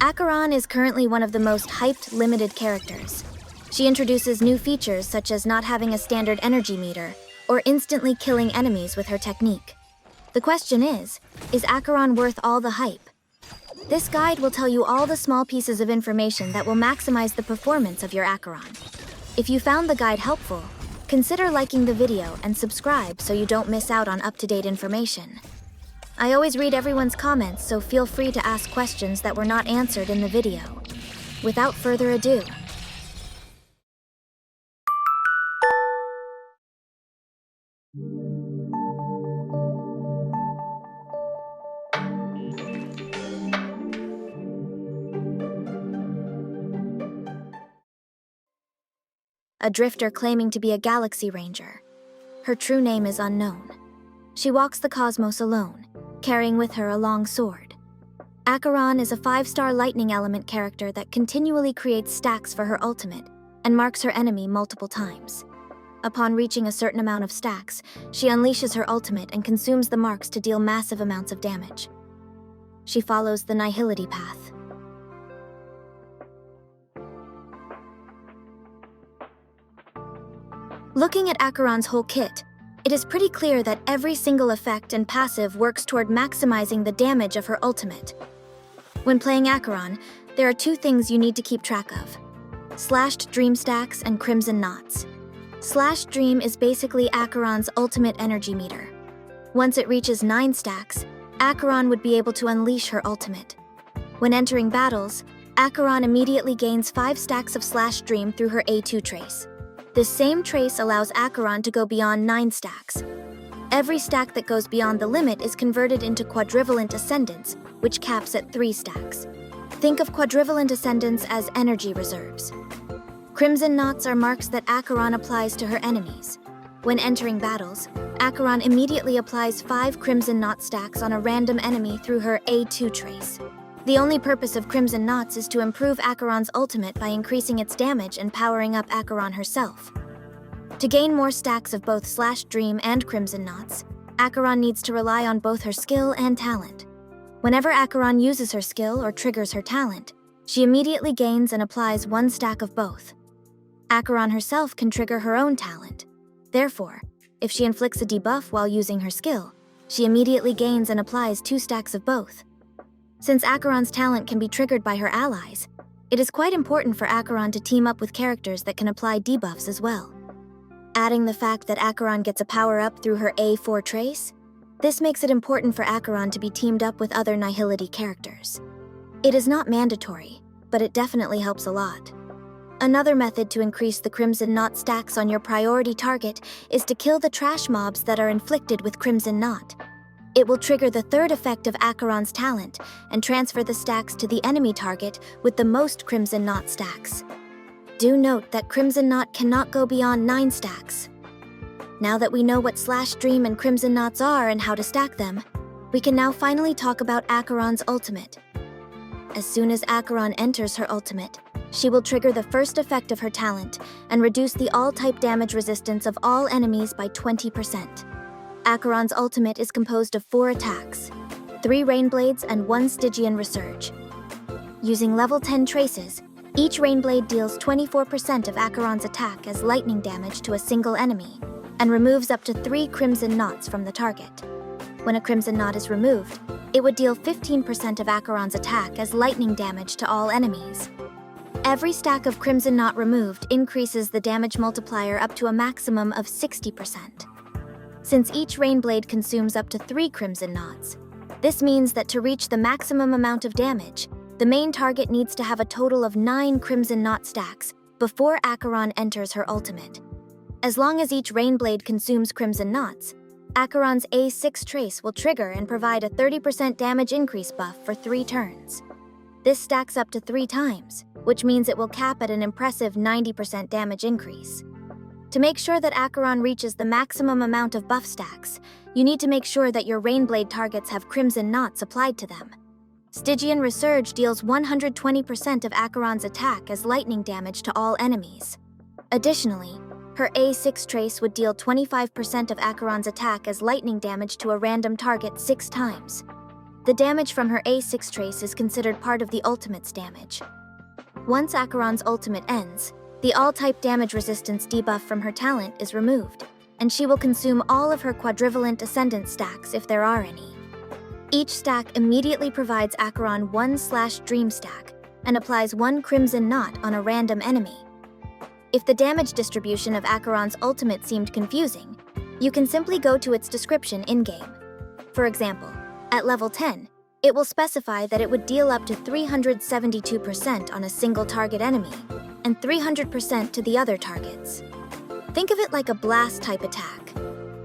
Acheron is currently one of the most hyped limited characters. She introduces new features such as not having a standard energy meter, or instantly killing enemies with her technique. The question is Acheron worth all the hype? This guide will tell you all the small pieces of information that will maximize the performance of your Acheron. If you found the guide helpful, consider liking the video and subscribe so you don't miss out on up-to-date information. I always read everyone's comments, so feel free to ask questions that were not answered in the video. Without further ado, a drifter claiming to be a galaxy ranger. Her true name is unknown. She walks the cosmos alone, carrying with her a long sword. Acheron is a 5-star lightning element character that continually creates stacks for her ultimate and marks her enemy multiple times. Upon reaching a certain amount of stacks, she unleashes her ultimate and consumes the marks to deal massive amounts of damage. She follows the Nihility path. Looking at Acheron's whole kit, it is pretty clear that every single effect and passive works toward maximizing the damage of her ultimate. When playing Acheron, there are 2 things you need to keep track of: Slashed Dream Stacks and Crimson Knots. Slashed Dream is basically Acheron's ultimate energy meter. Once it reaches 9 stacks, Acheron would be able to unleash her ultimate. When entering battles, Acheron immediately gains 5 stacks of Slashed Dream through her A2 trace. This same trace allows Acheron to go beyond 9 stacks. Every stack that goes beyond the limit is converted into Quadrivalent Ascendants, which caps at 3 stacks. Think of Quadrivalent Ascendants as energy reserves. Crimson Knots are marks that Acheron applies to her enemies. When entering battles, Acheron immediately applies 5 Crimson Knot stacks on a random enemy through her A2 trace. The only purpose of Crimson Knots is to improve Acheron's ultimate by increasing its damage and powering up Acheron herself. To gain more stacks of both Slashed Dream and Crimson Knots, Acheron needs to rely on both her skill and talent. Whenever Acheron uses her skill or triggers her talent, she immediately gains and applies 1 stack of both. Acheron herself can trigger her own talent. Therefore, if she inflicts a debuff while using her skill, she immediately gains and applies 2 stacks of both. Since Acheron's talent can be triggered by her allies, it is quite important for Acheron to team up with characters that can apply debuffs as well. Adding the fact that Acheron gets a power-up through her A4 trace, this makes it important for Acheron to be teamed up with other Nihility characters. It is not mandatory, but it definitely helps a lot. Another method to increase the Crimson Knot stacks on your priority target is to kill the trash mobs that are inflicted with Crimson Knot. It will trigger the 3rd effect of Acheron's talent and transfer the stacks to the enemy target with the most Crimson Knot stacks. Do note that Crimson Knot cannot go beyond 9 stacks. Now that we know what Slashed Dream and Crimson Knots are and how to stack them, we can now finally talk about Acheron's ultimate. As soon as Acheron enters her ultimate, she will trigger the 1st effect of her talent and reduce the all-type damage resistance of all enemies by 20%. Acheron's ultimate is composed of 4 attacks, 3 Rainblades and 1 Stygian Resurge. Using level 10 traces, each Rainblade deals 24% of Acheron's attack as lightning damage to a single enemy, and removes up to 3 Crimson Knots from the target. When a Crimson Knot is removed, it would deal 15% of Acheron's attack as lightning damage to all enemies. Every stack of Crimson Knot removed increases the damage multiplier up to a maximum of 60%. Since each Rainblade consumes up to 3 Crimson Knots, this means that to reach the maximum amount of damage, the main target needs to have a total of 9 Crimson Knot stacks before Acheron enters her ultimate. As long as each Rainblade consumes Crimson Knots, Acheron's A6 trace will trigger and provide a 30% damage increase buff for 3 turns. This stacks up to 3 times, which means it will cap at an impressive 90% damage increase. To make sure that Acheron reaches the maximum amount of buff stacks, you need to make sure that your Rainblade targets have Crimson Knots applied to them. Stygian Resurge deals 120% of Acheron's attack as lightning damage to all enemies. Additionally, her A6 trace would deal 25% of Acheron's attack as lightning damage to a random target 6 times. The damage from her A6 trace is considered part of the ultimate's damage. Once Acheron's ultimate ends, the all-type damage resistance debuff from her talent is removed, and she will consume all of her quadrivalent ascendant stacks if there are any. Each stack immediately provides Acheron 1/Dream stack and applies 1 Crimson Knot on a random enemy. If the damage distribution of Acheron's ultimate seemed confusing, you can simply go to its description in-game. For example, at level 10, it will specify that it would deal up to 372% on a single target enemy, and 300% to the other targets. Think of it like a blast-type attack.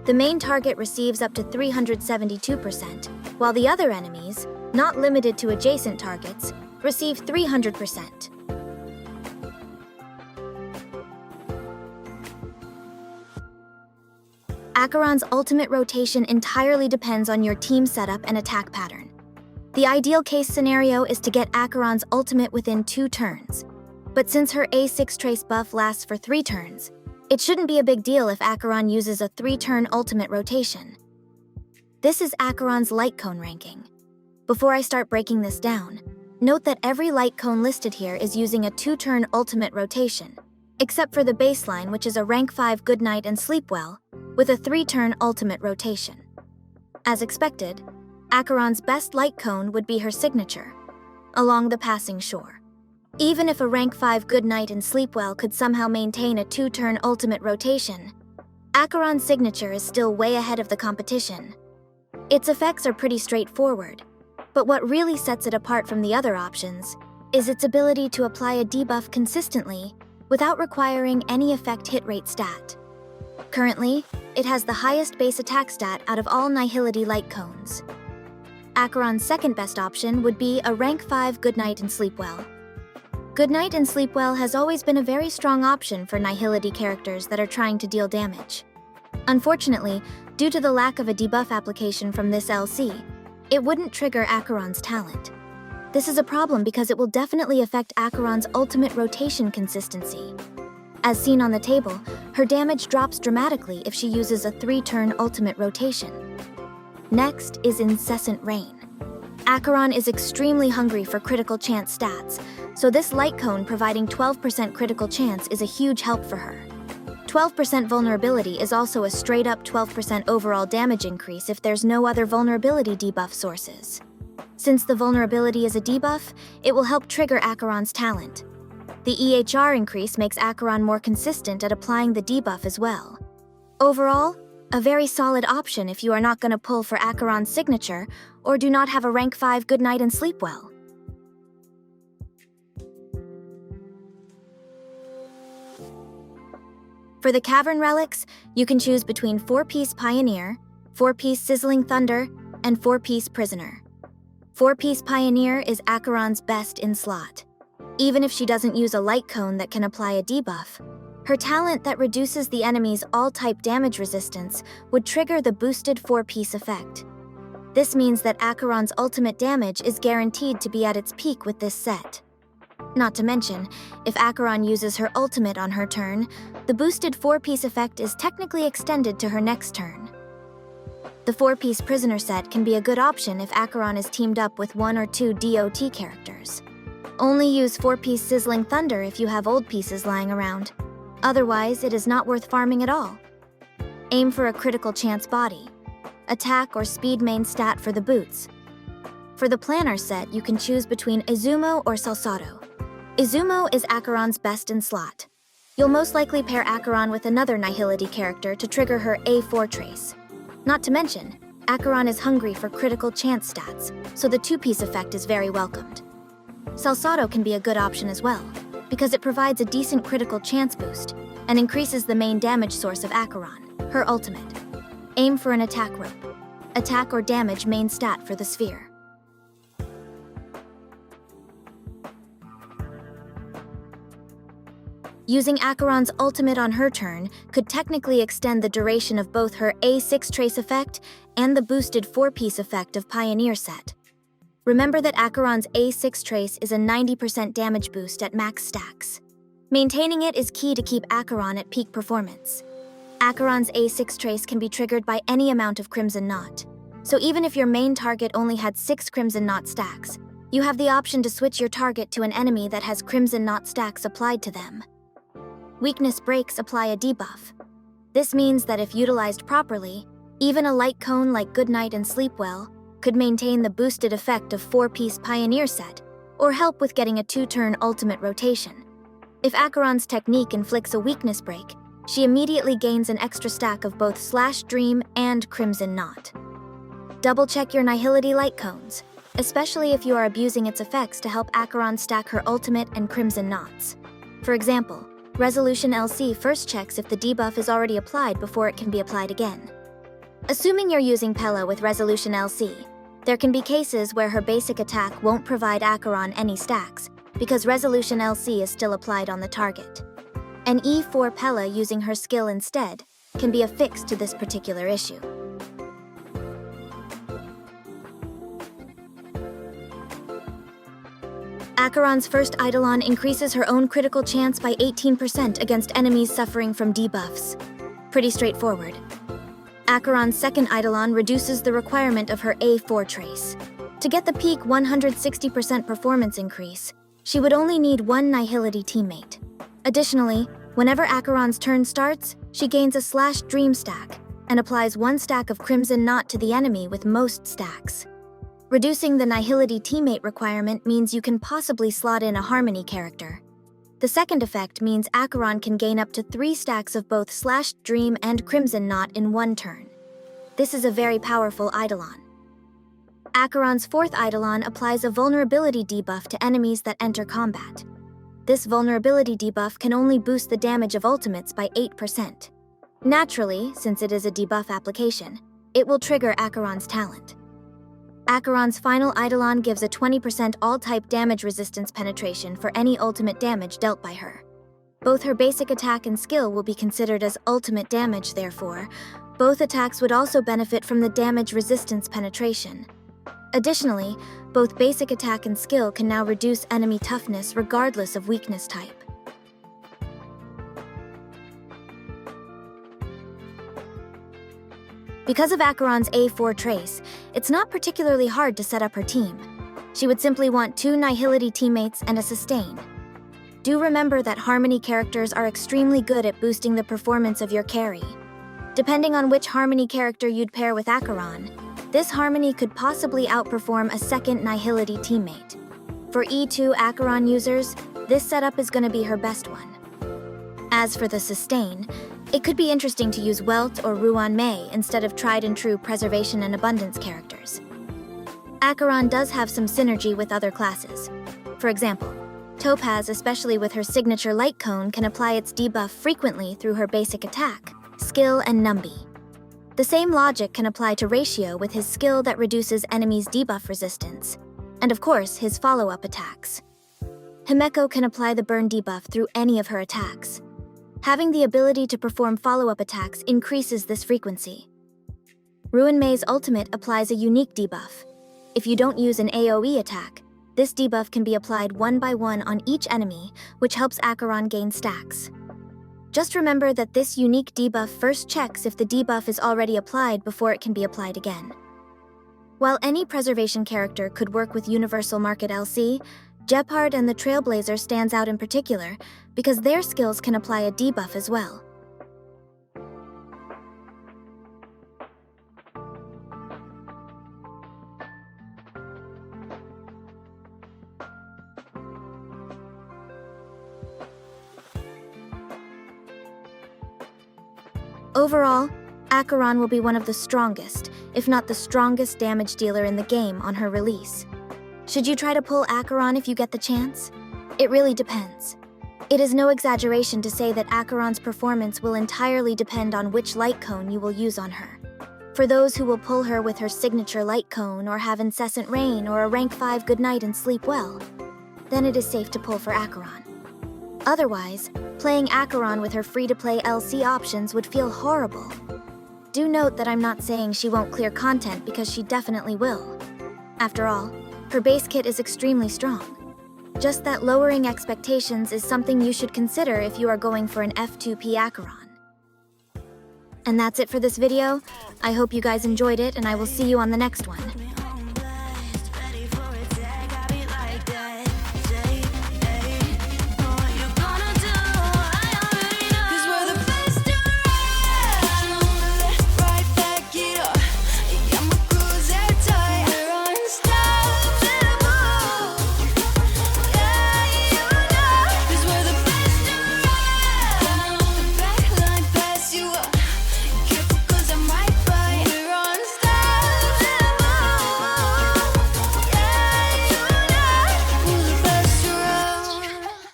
The main target receives up to 372%, while the other enemies, not limited to adjacent targets, receive 300%. Acheron's ultimate rotation entirely depends on your team setup and attack pattern. The ideal case scenario is to get Acheron's ultimate within 2 turns. But since her A6 trace buff lasts for 3 turns, it shouldn't be a big deal if Acheron uses a 3-turn ultimate rotation. This is Acheron's light cone ranking. Before I start breaking this down, note that every light cone listed here is using a 2-turn ultimate rotation, except for the baseline, which is a rank 5 Goodnight and Sleep Well, with a 3-turn ultimate rotation. As expected, Acheron's best light cone would be her signature, Along the Passing Shore. Even if a rank 5 Goodnight and Sleep Well could somehow maintain a 2-turn ultimate rotation, Acheron's signature is still way ahead of the competition. Its effects are pretty straightforward, but what really sets it apart from the other options is its ability to apply a debuff consistently without requiring any effect hit rate stat. Currently, it has the highest base attack stat out of all Nihility light cones. Acheron's second best option would be a rank 5 Goodnight and Sleep Well. Goodnight and Sleep Well has always been a very strong option for Nihility characters that are trying to deal damage. Unfortunately, due to the lack of a debuff application from this LC, it wouldn't trigger Acheron's talent. This is a problem because it will definitely affect Acheron's ultimate rotation consistency. As seen on the table, her damage drops dramatically if she uses a 3-turn ultimate rotation. Next is Incessant Rain. Acheron is extremely hungry for critical chance stats, so this light cone providing 12% critical chance is a huge help for her. 12% vulnerability is also a straight-up 12% overall damage increase if there's no other vulnerability debuff sources. Since the vulnerability is a debuff, it will help trigger Acheron's talent. The EHR increase makes Acheron more consistent at applying the debuff as well. Overall, a very solid option if you are not going to pull for Acheron's signature or do not have a rank 5 Goodnight and Sleep Well. For the Cavern Relics, you can choose between 4-piece Pioneer, 4-piece Sizzling Thunder, and 4-piece Prisoner. 4-piece Pioneer is Acheron's best in slot. Even if she doesn't use a light cone that can apply a debuff, her talent that reduces the enemy's all-type damage resistance would trigger the boosted 4-piece effect. This means that Acheron's ultimate damage is guaranteed to be at its peak with this set. Not to mention, if Acheron uses her ultimate on her turn, the boosted 4-piece effect is technically extended to her next turn. The 4-piece Prisoner set can be a good option if Acheron is teamed up with 1 or 2 DOT characters. Only use 4-piece Sizzling Thunder if you have old pieces lying around. Otherwise, it is not worth farming at all. Aim for a critical chance body. Attack or speed main stat for the boots. For the Planar set, you can choose between Izumo or Salsato. Izumo is Acheron's best in slot. You'll most likely pair Acheron with another Nihility character to trigger her A4 trace. Not to mention, Acheron is hungry for critical chance stats, so the 2-piece effect is very welcomed. Salsato can be a good option as well, because it provides a decent critical chance boost and increases the main damage source of Acheron, her ultimate. Aim for an attack rope. Attack or damage main stat for the sphere. Using Acheron's ultimate on her turn could technically extend the duration of both her A6 trace effect and the boosted 4-piece effect of Pioneer set. Remember that Acheron's A6 trace is a 90% damage boost at max stacks. Maintaining it is key to keep Acheron at peak performance. Acheron's A6 trace can be triggered by any amount of Crimson Knot, So even if your main target only had 6 Crimson Knot stacks, you have the option to switch your target to an enemy that has Crimson Knot stacks applied to them. Weakness breaks apply a debuff. This means that if utilized properly, even a light cone like Goodnight and Sleep Well could maintain the boosted effect of 4-piece Pioneer set, or help with getting a 2-turn ultimate rotation. If Acheron's technique inflicts a weakness break, she immediately gains an extra stack of both Slash Dream and Crimson Knot. Double-check your Nihility light cones, especially if you are abusing its effects to help Acheron stack her ultimate and Crimson Knots. For example, Resolution LC first checks if the debuff is already applied before it can be applied again. Assuming you're using Pella with Resolution LC, there can be cases where her basic attack won't provide Acheron any stacks, because Resolution LC is still applied on the target. An E4 Pella using her skill instead can be a fix to this particular issue. Acheron's first Eidolon increases her own critical chance by 18% against enemies suffering from debuffs. Pretty straightforward. Acheron's second Eidolon reduces the requirement of her A4 trace. To get the peak 160% performance increase, she would only need 1 Nihility teammate. Additionally, whenever Acheron's turn starts, she gains a Slash Dream stack and applies 1 stack of Crimson Knot to the enemy with most stacks. Reducing the Nihility teammate requirement means you can possibly slot in a Harmony character. The second effect means Acheron can gain up to 3 stacks of both Slash Dream and Crimson Knot in 1 turn. This is a very powerful Eidolon. Acheron's fourth Eidolon applies a vulnerability debuff to enemies that enter combat. This vulnerability debuff can only boost the damage of ultimates by 8%. Naturally, since it is a debuff application, it will trigger Acheron's talent. Acheron's final Eidolon gives a 20% all-type damage resistance penetration for any ultimate damage dealt by her. Both her basic attack and skill will be considered as ultimate damage, therefore, both attacks would also benefit from the damage resistance penetration. Additionally, both basic attack and skill can now reduce enemy toughness regardless of weakness type. Because of Acheron's A4 trace, it's not particularly hard to set up her team. She would simply want 2 Nihility teammates and a Sustain. Do remember that Harmony characters are extremely good at boosting the performance of your carry. Depending on which Harmony character you'd pair with Acheron, this Harmony could possibly outperform a second Nihility teammate. For E2 Acheron users, this setup is going to be her best one. As for the Sustain, it could be interesting to use Welt or Ruan Mei instead of tried-and-true Preservation and Abundance characters. Acheron does have some synergy with other classes. For example, Topaz, especially with her signature Light Cone, can apply its debuff frequently through her basic attack, skill, and Numbi. The same logic can apply to Ratio with his skill that reduces enemies' debuff resistance, and of course, his follow-up attacks. Himeko can apply the burn debuff through any of her attacks. Having the ability to perform follow-up attacks increases this frequency. Ruan Mei's ultimate applies a unique debuff. If you don't use an AoE attack, this debuff can be applied 1 by 1 on each enemy, which helps Acheron gain stacks. Just remember that this unique debuff first checks if the debuff is already applied before it can be applied again. While any preservation character could work with Universal Market LC, Gepard and the Trailblazer stands out in particular because their skills can apply a debuff as well. Overall, Acheron will be one of the strongest, if not the strongest damage dealer in the game on her release. Should you try to pull Acheron if you get the chance? It really depends. It is no exaggeration to say that Acheron's performance will entirely depend on which light cone you will use on her. For those who will pull her with her signature light cone or have incessant rain or a rank 5 goodnight and sleep well, then it is safe to pull for Acheron. Otherwise, playing Acheron with her free-to-play LC options would feel horrible. Do note that I'm not saying she won't clear content because she definitely will. After all, her base kit is extremely strong. Just that lowering expectations is something you should consider if you are going for an F2P Acheron. And that's it for this video. I hope you guys enjoyed it, and I will see you on the next one.